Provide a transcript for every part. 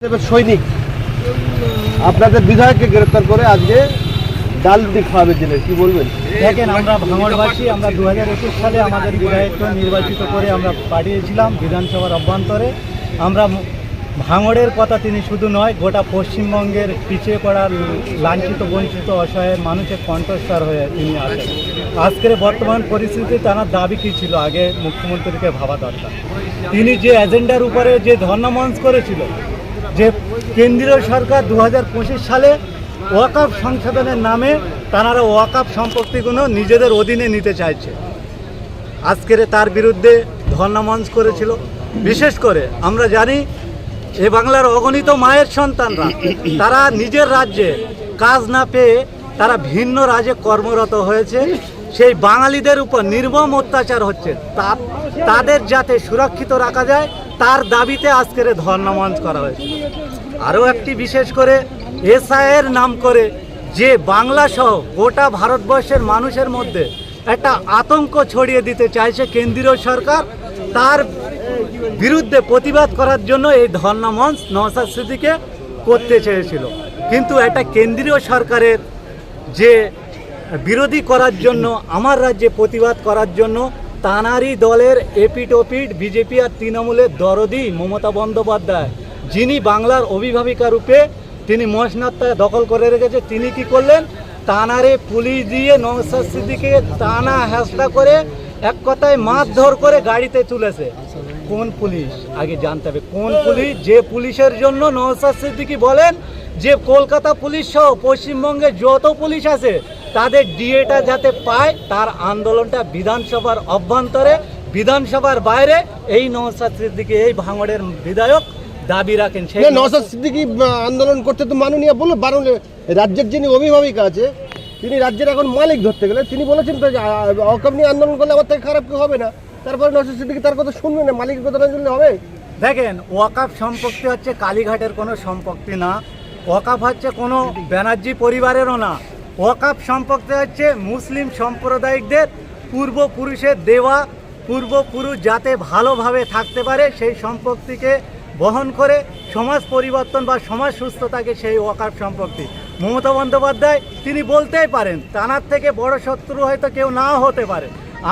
সৈনিক আপনাদের বিধায়ককে গ্রেফতার করে আজকে ডাল রুটি খাওয়াবে জেলে, কি বলবেন? দেখেন, আমরা ভাঙড়বাসী, আমরা 2021 সালে আমাদের বিধায়ককে নির্বাচিত করে আমরা পাঠিয়েছিলাম বিধানসভার অভ্যন্তরে। আমরা ভাঙড়ের কথা তিনি শুধু নয়, গোটা পশ্চিমবঙ্গের পিছিয়ে পড়া লাঞ্ছিত বঞ্চিত অসহায় মানুষের কণ্ঠস্বর হয়ে তিনি আসেন। আজকের বর্তমান পরিস্থিতি তার দাবি কী ছিল আগে মুখ্যমন্ত্রীকে ভাবা দরকার। তিনি যে এজেন্ডার উপরে যে ধর্ণামঞ্চ করেছিল, যে কেন্দ্রীয় সরকার 2025 সালে ওয়াকফ সংশোধনের নামে তারা ওয়াকফ সম্পত্তিগুলো নিজেদের অধীনে নিতে চাইছে, আজকের তার বিরুদ্ধে ধর্ণামঞ্চ করেছিল। বিশেষ করে আমরা জানি এ বাংলার অগণিত মায়ের সন্তানরা তারা নিজের রাজ্যে কাজ না পেয়ে তারা ভিন্ন রাজ্যে কর্মরত হয়েছে। সেই বাঙালিদের উপর নির্মম অত্যাচার হচ্ছে, তাদের যাতে সুরক্ষিত রাখা যায় তার দাবিতে আজকের ধর্ণামঞ্চ করা হয়েছে। আরও একটি বিশেষ করে এসআইয়ের নাম করে যে বাংলা সহ গোটা ভারতবর্ষের মানুষের মধ্যে একটা আতঙ্ক ছড়িয়ে দিতে চাইছে কেন্দ্রীয় সরকার, তার বিরুদ্ধে প্রতিবাদ করার জন্য এই ধর্ণামঞ্চ নওশাদ সিদ্দিকী করতে চেয়েছিল। কিন্তু এটা কেন্দ্রীয় সরকারের যে বিরোধী করার জন্য, আমার রাজ্যে প্রতিবাদ করার জন্য তানারই দলের এপিট ওপিট বিজেপি আর তৃণমূলের দরদি মমতা বন্দ্যোপাধ্যায়, যিনি বাংলার অভিভাবিকা রূপে তিনি মসনদটা দখল করে রেখেছে, তিনি কি করলেন, তানারে পুলিশ দিয়ে নওশাদ সিদ্দিকীকে টানা হেঁচড়া করে এক কথায় মারধর করে গাড়িতে তুলেছে। কোন পুলিশ আগে জানতে হবে, কোন পুলিশ? যে পুলিশের জন্য নওশাদ সিদ্দিকী বলেন যে কলকাতা পুলিশ সহ পশ্চিমবঙ্গে যত পুলিশ আছে তাদের ডিএটা যাতে পায়, তার আন্দোলনটা বিধানসভার অভ্যন্তরে বিধানসভার বাইরে এই নওশাদ সিদ্দিকী এই ভাঙড়ের বিধায়ক দাবি রাখেন। সেই নওশাদ সিদ্দিকী আন্দোলন করতে তো মাননীয় বললো, রাজ্যের যিনি অভিভাবিকা আছে তিনি রাজ্যের এখন মালিক ধরতে গেলে তিনি বলেছেন তো অকাপ নিয়ে আন্দোলন করলে আমার থেকে খারাপ কেউ হবে না। তারপরে নওশাদ সিদ্দিকী তার কথা শুনবে না, মালিকের কথা না শুনলে হবে? দেখেন, ওয়াকফ সম্পত্তি হচ্ছে কালীঘাটের কোনো সম্পত্তি না, ওয়াকফ হচ্ছে কোনো ব্যানার্জি পরিবারেরও না। ওয়াকফ সম্পত্তি হচ্ছে মুসলিম সাম্প্রদায়িকদের পূর্বপুরুষের দেওয়া, পূর্বপুরুষ যাতে ভালোভাবে থাকতে পারে সেই সম্পত্তিকে বহন করে সমাজ পরিবর্তন বা সমাজ সুস্থতাকে সেই ওয়াকফ সম্পত্তি। মমতা বন্দ্যোপাধ্যায় তিনি বলতেই পারেন, তানার থেকে বড় শত্রু হয়তো কেউ নাও হতে পারে।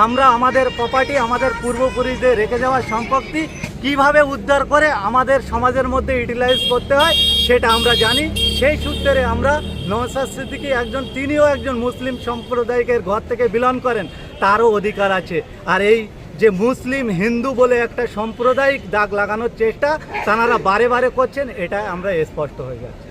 আমরা আমাদের প্রপার্টি, আমাদের পূর্বপুরুষদের রেখে যাওয়া সম্পত্তি কিভাবে উদ্ধার করে আমাদের সমাজের মধ্যে ইউটিলাইজ করতে হয় সেটা আমরা জানি। সেই সূত্রে আমরা নওশাদ সিদ্দিকী তিনিও একজন মুসলিম সম্প্রদায়ের ঘর থেকে বিলং করেন, তারও অধিকার আছে। আর এই যে মুসলিম হিন্দু বলে একটা সাম্প্রদায়িক দাগ লাগানোর চেষ্টা তারা বারে বারে করছেন, এটা আমরা স্পষ্ট হয়ে যাচ্ছে।